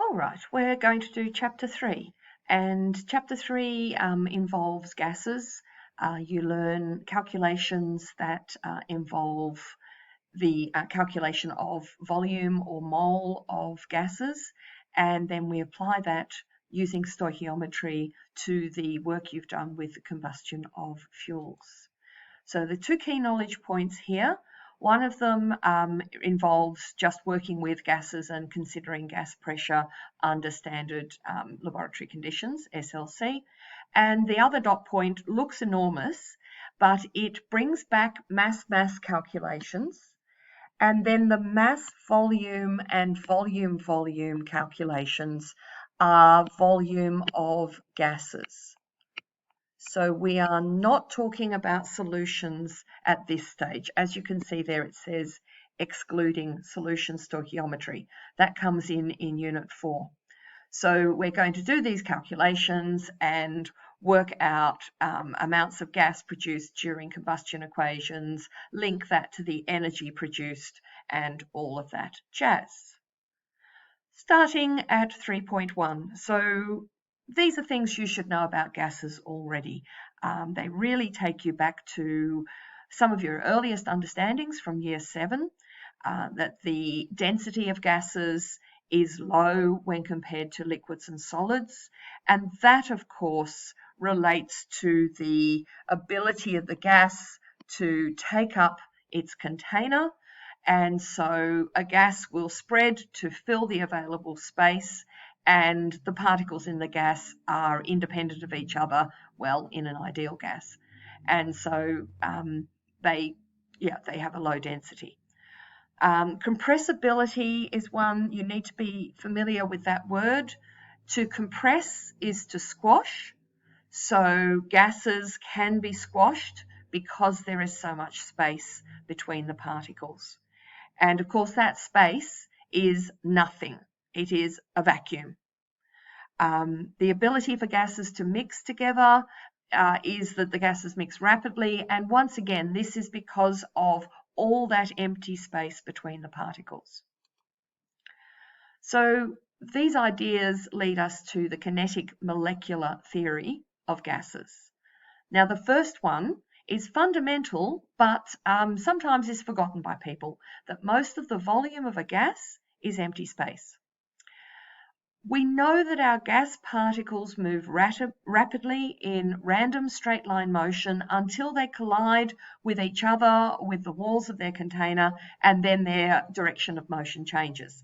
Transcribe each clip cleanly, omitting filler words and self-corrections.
All right, we're going to do chapter 3, and chapter 3 involves gases. You learn calculations that involve the calculation of volume or mole of gases, and then we apply that using stoichiometry to the work you've done with the combustion of fuels. So the two key knowledge points here. One of them involves just working with gases and considering gas pressure under standard laboratory conditions, SLC. And the other dot point looks enormous, but it brings back mass calculations. And then the mass volume and volume calculations are volume of gases. So we are not talking about solutions at this stage. As you can see there, it says excluding solution stoichiometry. That comes in Unit 4. So we're going to do these calculations and work out amounts of gas produced during combustion equations, link that to the energy produced, and all of that jazz. Starting at 3.1. So these are things you should know about gases already. They really take you back to some of your earliest understandings from year 7, that the density of gases is low when compared to liquids and solids. And that, of course, relates to the ability of the gas to take up its container. And so a gas will spread to fill the available space, and the particles in the gas are independent of each other, well, in an ideal gas. And so they have a low density. Compressibility is one. You need to be familiar with that word. To compress is to squash. So gases can be squashed because there is so much space between the particles. And of course, that space is nothing. It is a vacuum. The ability for gases to mix together is that the gases mix rapidly. And once again, this is because of all that empty space between the particles. So these ideas lead us to the kinetic molecular theory of gases. Now, the first one is fundamental, but sometimes is forgotten by people, that most of the volume of a gas is empty space. We know that our gas particles move rapidly in random straight line motion until they collide with each other, with the walls of their container, and then their direction of motion changes.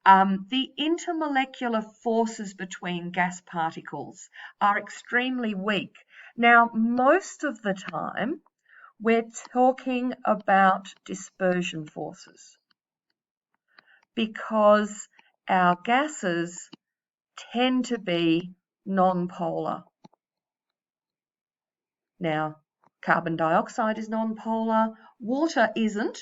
The intermolecular forces between gas particles are extremely weak. Now, most of the time, we're talking about dispersion forces because our gases tend to be non-polar. Now, carbon dioxide is non-polar, water isn't.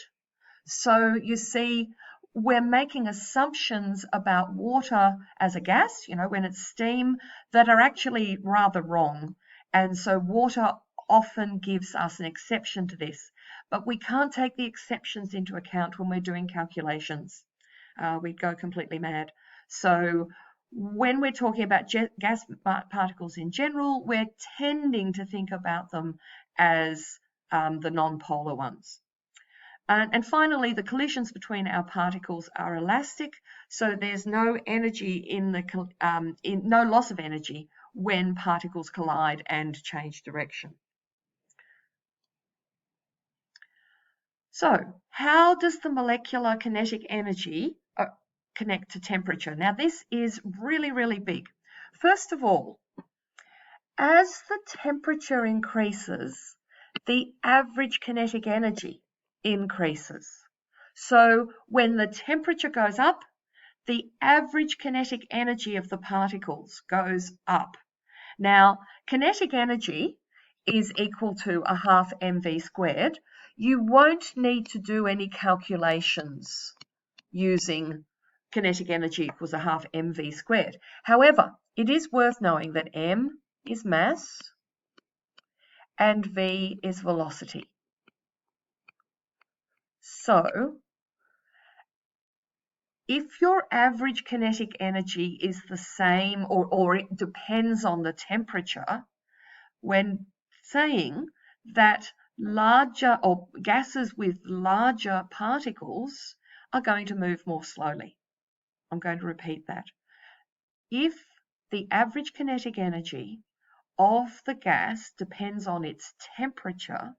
So you see, we're making assumptions about water as a gas, when it's steam, that are actually rather wrong. And so water often gives us an exception to this, but we can't take the exceptions into account when we're doing calculations. We go completely mad. So when we're talking about gas particles in general, we're tending to think about them as the non-polar ones. And finally, the collisions between our particles are elastic, so there's no energy no loss of energy when particles collide and change direction. So, how does the molecular kinetic energy connect to temperature? Now, this is really, really big. First of all, as the temperature increases, the average kinetic energy increases. So when the temperature goes up, the average kinetic energy of the particles goes up. Now, kinetic energy is equal to a half mv squared. You won't need to do any calculations using kinetic energy equals a half mv squared. However, it is worth knowing that m is mass and v is velocity. So If your average kinetic energy is the same or it depends on the temperature, when saying that larger or gases with larger particles are going to move more slowly. I'm going to repeat that. If the average kinetic energy of the gas depends on its temperature,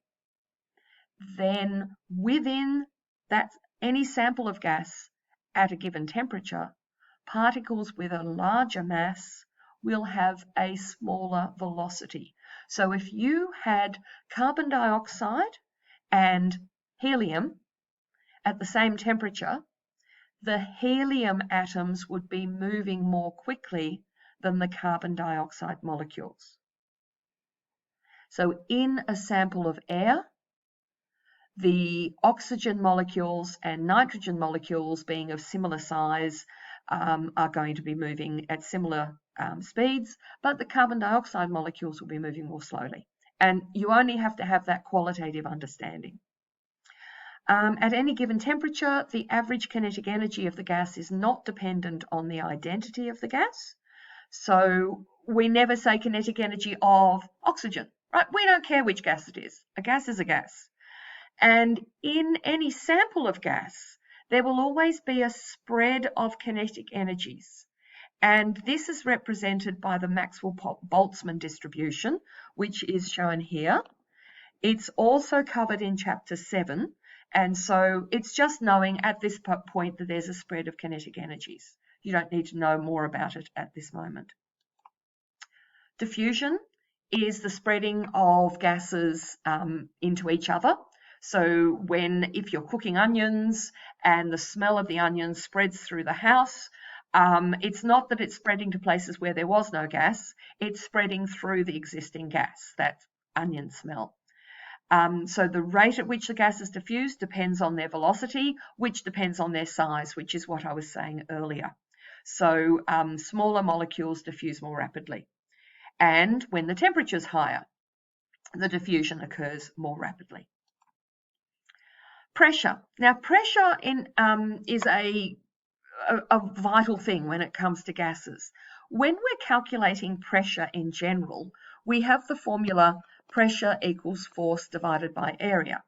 then within that any sample of gas at a given temperature, particles with a larger mass will have a smaller velocity. So if you had carbon dioxide and helium at the same temperature, the helium atoms would be moving more quickly than the carbon dioxide molecules. So in a sample of air, the oxygen molecules and nitrogen molecules, being of similar size, are going to be moving at similar speeds, but the carbon dioxide molecules will be moving more slowly. And you only have to have that qualitative understanding. At any given temperature, the average kinetic energy of the gas is not dependent on the identity of the gas. So we never say kinetic energy of oxygen, right? We don't care which gas it is. A gas is a gas. And in any sample of gas, there will always be a spread of kinetic energies. And this is represented by the Maxwell-Boltzmann distribution, which is shown here. It's also covered in Chapter 7. And so it's just knowing at this point that there's a spread of kinetic energies. You don't need to know more about it at this moment. Diffusion is the spreading of gases into each other. So if you're cooking onions and the smell of the onions spreads through the house, it's not that it's spreading to places where there was no gas, it's spreading through the existing gas, that onion smell. So the rate at which the gases diffuse depends on their velocity, which depends on their size, which is what I was saying earlier. So smaller molecules diffuse more rapidly. And when the temperature is higher, the diffusion occurs more rapidly. Pressure. Now, pressure is a vital thing when it comes to gases. When we're calculating pressure in general, we have the formula pressure equals force divided by area.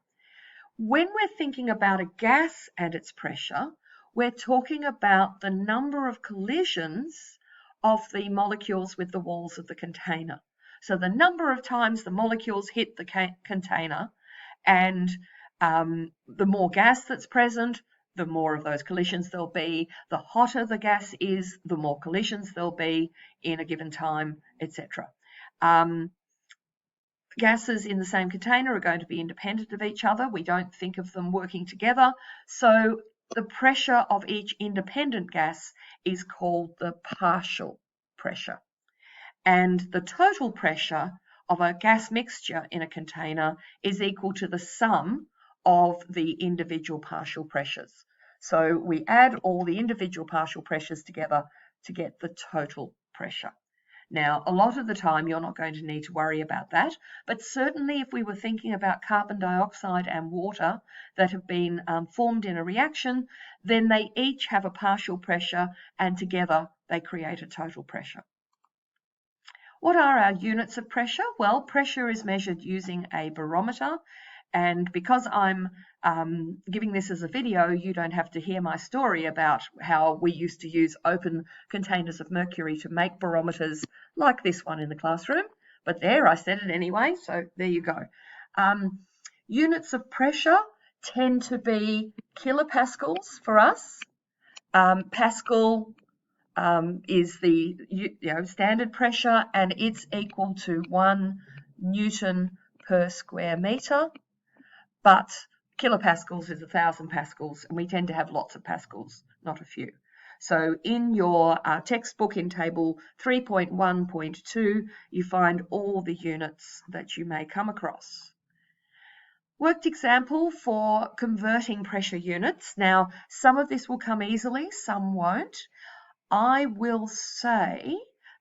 When we're thinking about a gas and its pressure, we're talking about the number of collisions of the molecules with the walls of the container. So the number of times the molecules hit the container, and the more gas that's present, the more of those collisions there'll be. The hotter the gas is, the more collisions there'll be in a given time, etc. Gases in the same container are going to be independent of each other. We don't think of them working together. So the pressure of each independent gas is called the partial pressure. And the total pressure of a gas mixture in a container is equal to the sum of the individual partial pressures. So we add all the individual partial pressures together to get the total pressure. Now, a lot of the time you're not going to need to worry about that, but certainly if we were thinking about carbon dioxide and water that have been formed in a reaction, then they each have a partial pressure and together they create a total pressure. What are our units of pressure? Well, pressure is measured using a barometer, and because I'm giving this as a video, you don't have to hear my story about how we used to use open containers of mercury to make barometers like this one in the classroom, but there, I said it anyway, so there you go. Units of pressure tend to be kilopascals for us. Pascal is the standard pressure, and it's equal to 1 Newton per square meter, but kilopascals is 1,000 pascals, and we tend to have lots of pascals, not a few. So in your textbook in table 3.1.2, you find all the units that you may come across. Worked example for converting pressure units. Now, some of this will come easily, some won't. I will say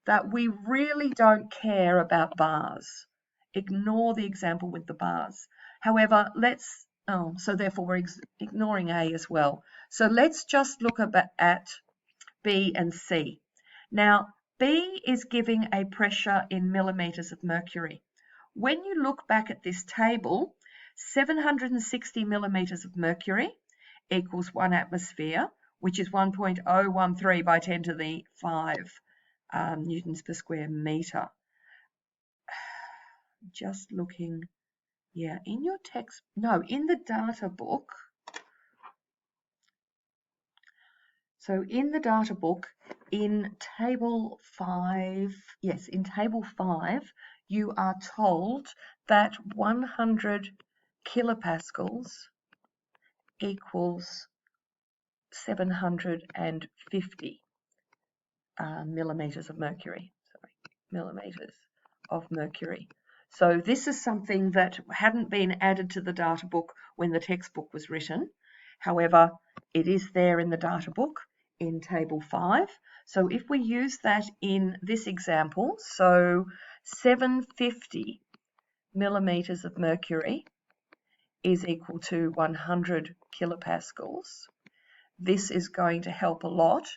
that we really don't care about bars. Ignore the example with the bars. However, so therefore we're ignoring A as well. So let's just look at B and C. Now, B is giving a pressure in millimeters of mercury. When you look back at this table, 760 millimeters of mercury equals 1 atmosphere, which is 1.013 by 10 to the 5 newtons per square meter. Just looking, yeah, in your text, no, in the data book. So in the data book, in table 5, yes, in table 5, you are told that 100 kilopascals equals 750 millimeters of mercury. Sorry, millimeters of mercury. So this is something that hadn't been added to the data book when the textbook was written. However, it is there in the data book in table 5. So if we use that in this example, so 750 millimeters of mercury is equal to 100 kilopascals. This is going to help a lot.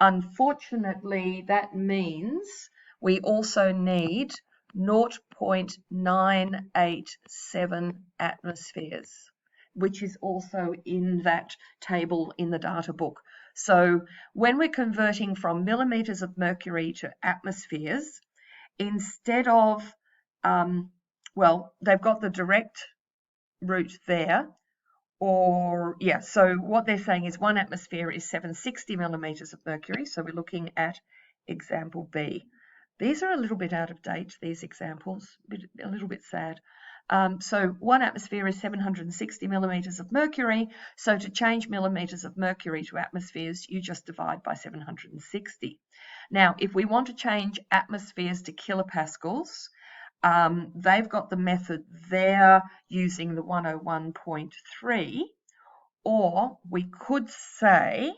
Unfortunately, that means we also need 0.987 atmospheres, which is also in that table in the data book. So when we're converting from millimeters of mercury to atmospheres, instead of, well, they've got the direct route there, or yeah, so what they're saying is 1 atmosphere is 760 millimeters of mercury. So we're looking at example B. These are a little bit out of date, these examples, a little bit sad. So 1 atmosphere is 760 millimeters of mercury. So to change millimeters of mercury to atmospheres, you just divide by 760. Now, if we want to change atmospheres to kilopascals, they've got the method there using the 101.3, or we could say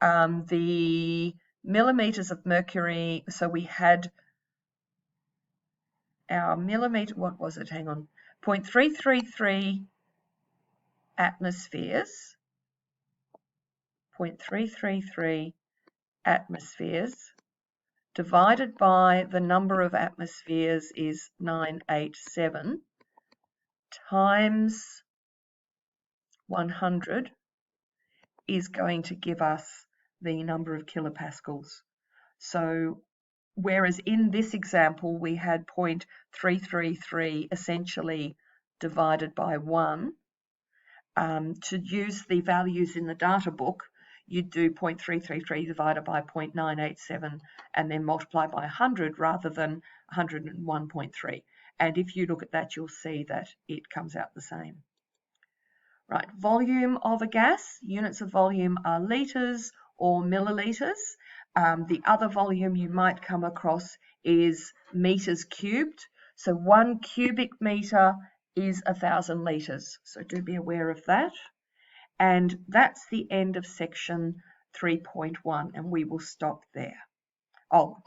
the millimeters of mercury, so we had our millimeter, what was it, hang on, 0.333 atmospheres, 0.333 atmospheres, divided by the number of atmospheres is 987, times 100 is going to give us the number of kilopascals. So whereas in this example we had 0.333 essentially divided by 1, to use the values in the data book, you'd do 0.333 divided by 0.987 and then multiply by 100 rather than 101.3. And if you look at that, you'll see that it comes out the same. Right, volume of a gas, units of volume are litres or millilitres. The other volume you might come across is metres cubed. So 1 cubic metre is 1,000 litres. So do be aware of that. And that's the end of section 3.1, and we will stop there. Oh,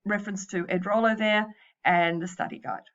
reference to Ed Rollo there and the study guide.